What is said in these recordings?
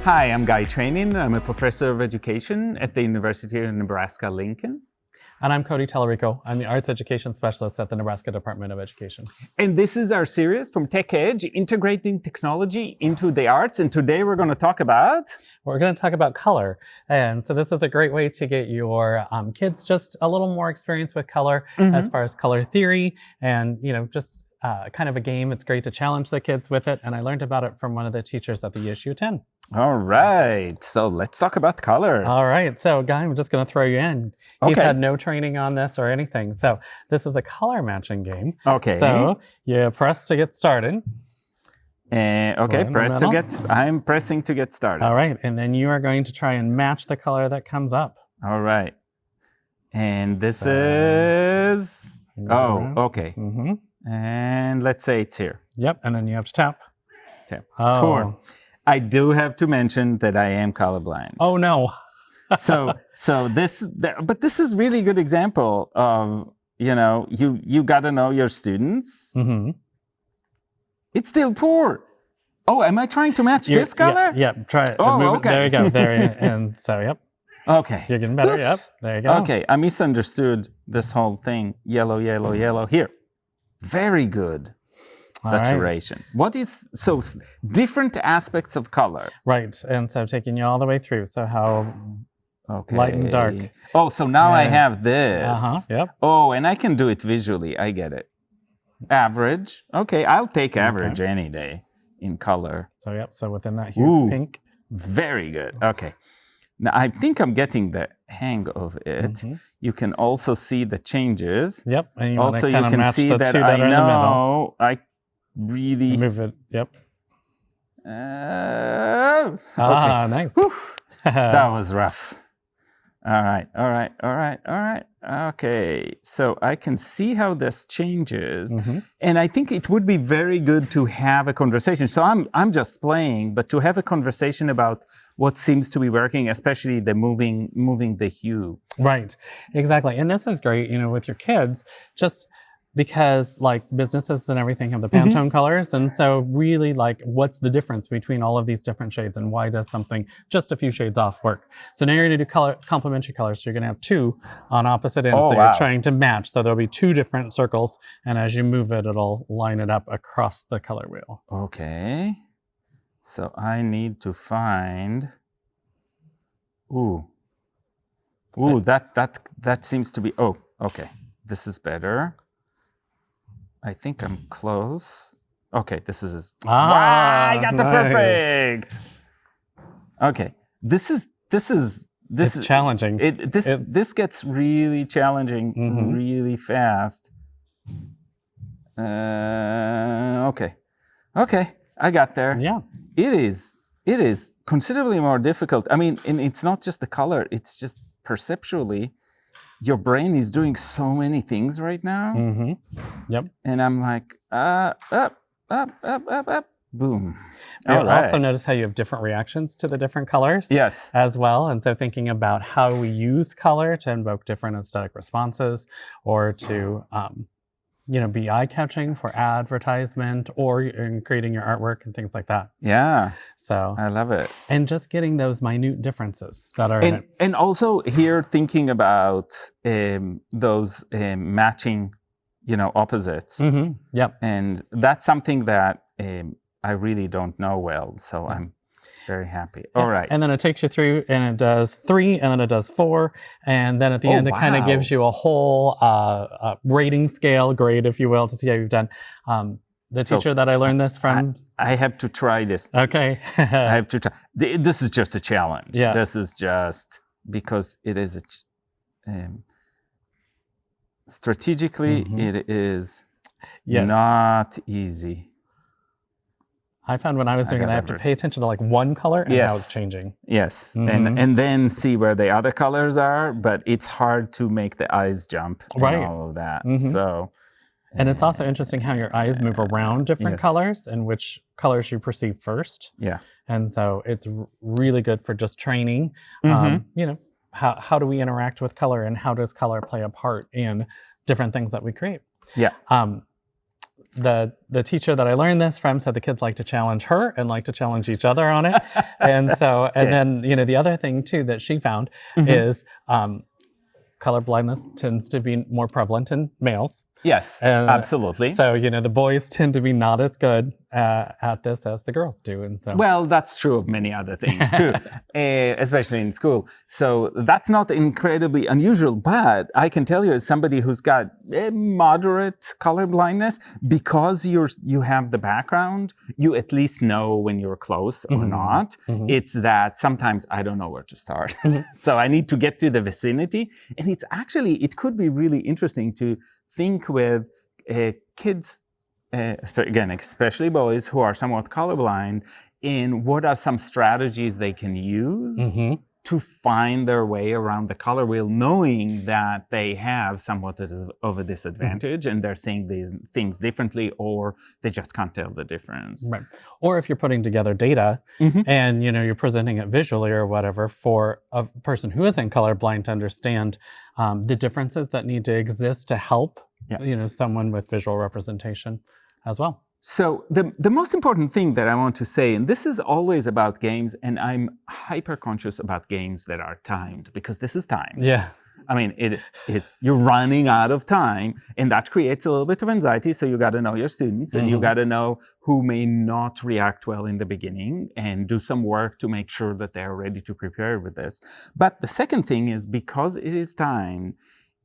Hi, I'm Guy Trainin. I'm a professor of education at the University of Nebraska-Lincoln. And I'm Cody Tallarico. I'm the arts education specialist at the Nebraska Department of Education. And this is our series from Tech Edge, integrating technology into the arts. And today we're going to talk about... We're going to talk about color. And so this is a great way to get your kids just a little more experience with color as far as color theory and, just kind of a game. It's great to challenge the kids with it. And I learned about it from one of the teachers at the USU 10. All right. So let's talk about color. All right. So, Guy, I'm just going to throw you in. He's Okay. had no training on this or anything. So this is a color matching game. Okay. So you press to get started. Okay, Right in the middle. I'm pressing to get started. All right. And then you are going to try and match the color that comes up. All right. And this is... Oh, okay. Mm-hmm. And let's say it's here. Yep. And then you have to tap. Tap. Oh. Cool. I do have to mention that I am colorblind. Oh, no. So this is really good example of, you got to know your students. Mm-hmm. It's still poor. Oh, am I trying to match this color? Yeah. Try it. Oh, Move okay. There you go. There. And so, yep. Okay. You're getting better. Yep. There you go. Okay. I misunderstood this whole thing. Yellow, yellow, yellow. Here. Very good. All right. Saturation. What is different aspects of color? Right. And so taking you all the way through. So how Okay. light and dark. Oh, so now I Yeah. have this. Yep. Oh, and I can do it visually. I get it. Average. Okay, I'll take average any day in color. So, yep. So within that hue, Ooh. pink. Very good. Okay. Now, I think I'm getting the hang of it. Mhm. You can also see the changes. Yep. And you Also, want you to kind can of match see the that two I that are in the middle. know I really... Move it. Yep. Okay. Nice. Whew. That was rough. All right. Okay, so I can see how this changes, and I think it would be very good to have a conversation. So I'm just playing, but to have a conversation about what seems to be working, especially the moving the hue. Right. Exactly. And this is great, with your kids, just because like businesses and everything have the Pantone colors. And so really what's the difference between all of these different shades and why does something just a few shades off work? So now you're going to do complementary colors. So you're going to have two on opposite ends Oh, that wow. you're trying to match. So there'll be two different circles. And as you move it, it'll line it up across the color wheel. Okay, so I need to find. Ooh, that seems to be. Oh, okay, this is better. I think I'm close. Okay, this is... Wow, I got the nice. perfect. Okay, this is It's challenging. This gets really challenging really fast. Okay, I got there. Yeah. It is considerably more difficult. I mean, and it's not just the color; it's just perceptually. Your brain is doing so many things right now. Yep. And I'm like, up, boom. You All right. also notice how you have different reactions to the different colors Yes. as well. And so thinking about how we use color to invoke different aesthetic responses or to, be eye-catching for advertisement or in creating your artwork and things like that. Yeah, So, I love it. and just getting those minute differences that are in it. And also here thinking about those matching, opposites. Yep. And that's something that I really don't know well. So I'm very happy. All right. And then it takes you through and it does 3 and then it does 4. And then at the end, it kind of wow. gives you a whole rating scale grade, if you will, to see how you've done. The teacher that I learned this from. I have to try this. Okay. I have to try. This is just a challenge. Yeah. This is just because it is strategically, it is not easy. I found when I was doing it, I have to pay attention to one color and how it's changing. Yes, and then see where the other colors are, but it's hard to make the eyes jump and all of that. So, and it's also interesting how your eyes move around different colors and which colors you perceive first. Yeah. And so it's really good for just training, how do we interact with color and how does color play a part in different things that we create? Yeah. the teacher that I learned this from said the kids like to challenge her and like to challenge each other on it. And so, and then, the other thing too that she found is color blindness tends to be more prevalent in males. Yes, absolutely. So, the boys tend to be not as good at this as the girls do. And so, well, that's true of many other things too, especially in school. So that's not incredibly unusual, but I can tell you as somebody who's got moderate color blindness, because you have the background, you at least know when you're close or not. It's that sometimes I don't know where to start. So I need to get to the vicinity. And it could be really interesting to think with kids, again, especially boys who are somewhat colorblind, in what are some strategies they can use to find their way around the color wheel, knowing that they have somewhat of a disadvantage and they're seeing these things differently, or they just can't tell the difference. Right. Or if you're putting together data and you're presenting it visually or whatever for a person who isn't colorblind to understand the differences that need to exist to help someone with visual representation as well. So the most important thing that I want to say, and this is always about games, and I'm hyper conscious about games that are timed, because this is time. Yeah. I mean, you're running out of time, and that creates a little bit of anxiety. So you got to know your students, and you got to know who may not react well in the beginning, and do some work to make sure that they're ready to prepare with this. But the second thing is, because it is time,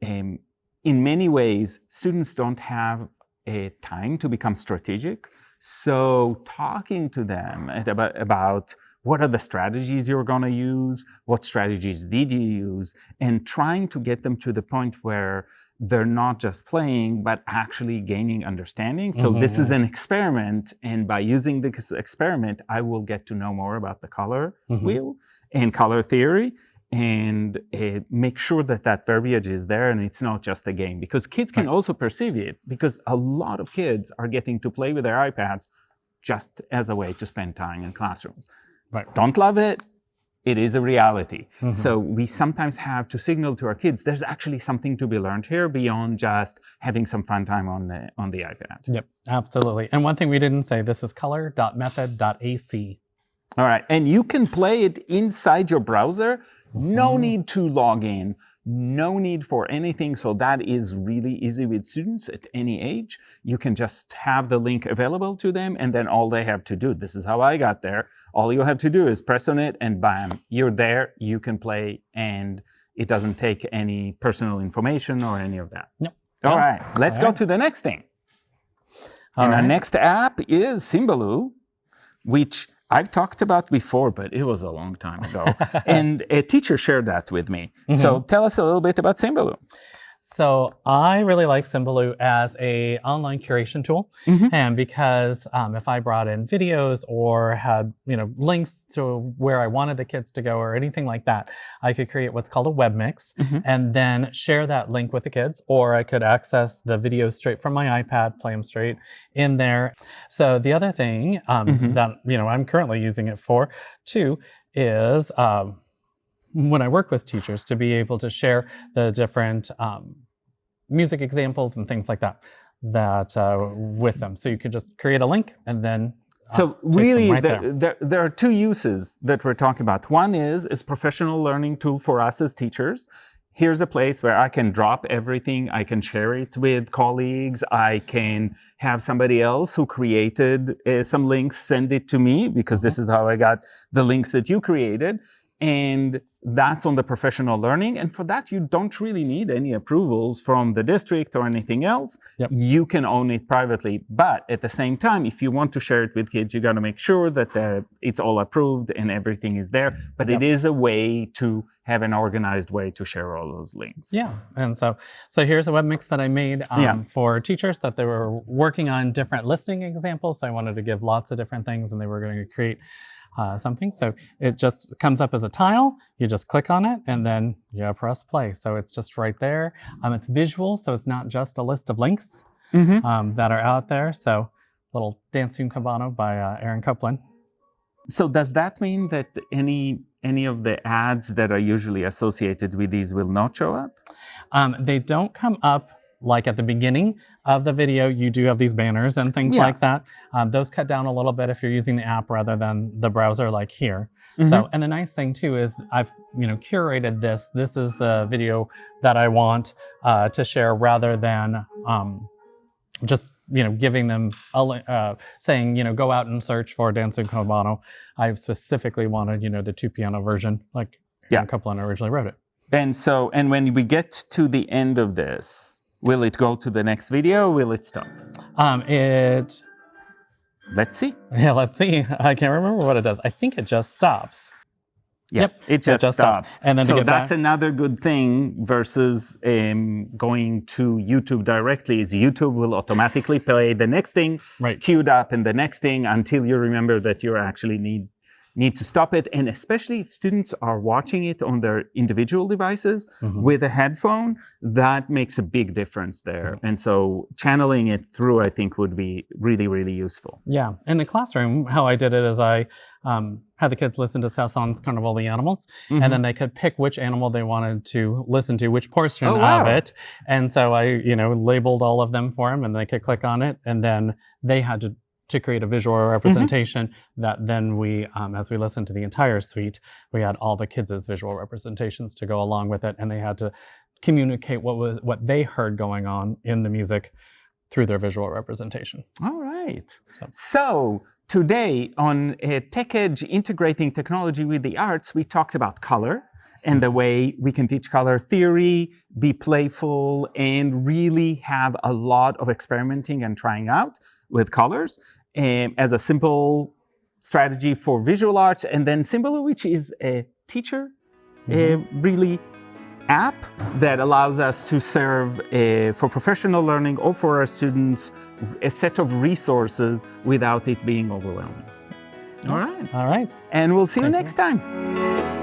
in many ways, students don't have a time to become strategic. So talking to them about what are the strategies you're going to use, what strategies did you use, and trying to get them to the point where they're not just playing, but actually gaining understanding. So this is an experiment, and by using this experiment, I will get to know more about the color wheel and color theory, and make sure that verbiage is there and it's not just a game. Because kids can also perceive it, because a lot of kids are getting to play with their iPads just as a way to spend time in classrooms. Right. Don't love it. It is a reality. So we sometimes have to signal to our kids, there's actually something to be learned here beyond just having some fun time on the iPad. Yep, absolutely. And one thing we didn't say, this is color.method.ac. All right, and you can play it inside your browser. No need to log in, no need for anything. So that is really easy with students at any age. You can just have the link available to them, and then all they have to do, this is how I got there, all you have to do is press on it and bam, you're there, you can play, and it doesn't take any personal information or any of that. Yep. All right, let's go to the next thing. Our next app is Symbaloo, which I've talked about before, but it was a long time ago. And a teacher shared that with me. So tell us a little bit about Symbaloo. So I really like Symbaloo as an online curation tool, and because if I brought in videos or had links to where I wanted the kids to go or anything like that, I could create what's called a web mix and then share that link with the kids, or I could access the videos straight from my iPad, play them straight in there. So the other thing that I'm currently using it for too is when I work with teachers, to be able to share the different music examples and things like that with them. So you could just create a link and then so really there are two uses that we're talking about. One is professional learning tool for us as teachers. Here's a place where I can drop everything. I can share it with colleagues. I can have somebody else who created some links send it to me, because this is how I got the links that you created. And that's on the professional learning. And for that, you don't really need any approvals from the district or anything else. You can own it privately. But at the same time, if you want to share it with kids, you got to make sure that it's all approved and everything is there. But it is a way to have an organized way to share all those links. Yeah. And so here's a web mix that I made for teachers that they were working on different listening examples. So I wanted to give lots of different things, and they were going to create something. So it just comes up as a tile. You just click on it and then you press play. So it's just right there. It's visual, so it's not just a list of links that are out there. So little Dancing Cabana by Aaron Copeland. So does that mean that any of the ads that are usually associated with these will not show up? They don't come up like at the beginning of the video, you do have these banners and things Yeah. like that. Those cut down a little bit if you're using the app rather than the browser like here. Mhm. So, and the nice thing too is I've curated this. This is the video that I want to share rather than just giving them saying go out and search for Dancing Cubano. I specifically wanted the 2-piano version, like Yeah. Copeland originally wrote it. And when we get to the end of this, will it go to the next video or will it stop? Let's see. Yeah, let's see. I can't remember what it does. I think it just stops. Yeah, Yep, it just stops. And then to so get that's back- another good thing versus going to YouTube directly is YouTube will automatically play the next thing Right. queued up and the next thing until you remember that you actually need to stop it. And especially if students are watching it on their individual devices Mhm. with a headphone, that makes a big difference there. And so channeling it through, I think, would be really, really useful. Yeah. In the classroom, how I did it is I had the kids listen to Sasson's Carnival of the Animals, Mhm. and then they could pick which animal they wanted to listen to, which portion Oh, wow. of it. And so I, labeled all of them for them, and they could click on it, and then they had to create a visual representation that then we, as we listened to the entire suite, we had all the kids' visual representations to go along with it, and they had to communicate what they heard going on in the music through their visual representation. All right. So today on Tech Edge Integrating Technology with the Arts, we talked about color and the way we can teach color theory, be playful, and really have a lot of experimenting and trying out with colors as a simple strategy for visual arts. And then Symbolo, which is a teacher, really app that allows us to serve for professional learning or for our students a set of resources without it being overwhelming. All right. All right. And we'll see you Thank you. next time.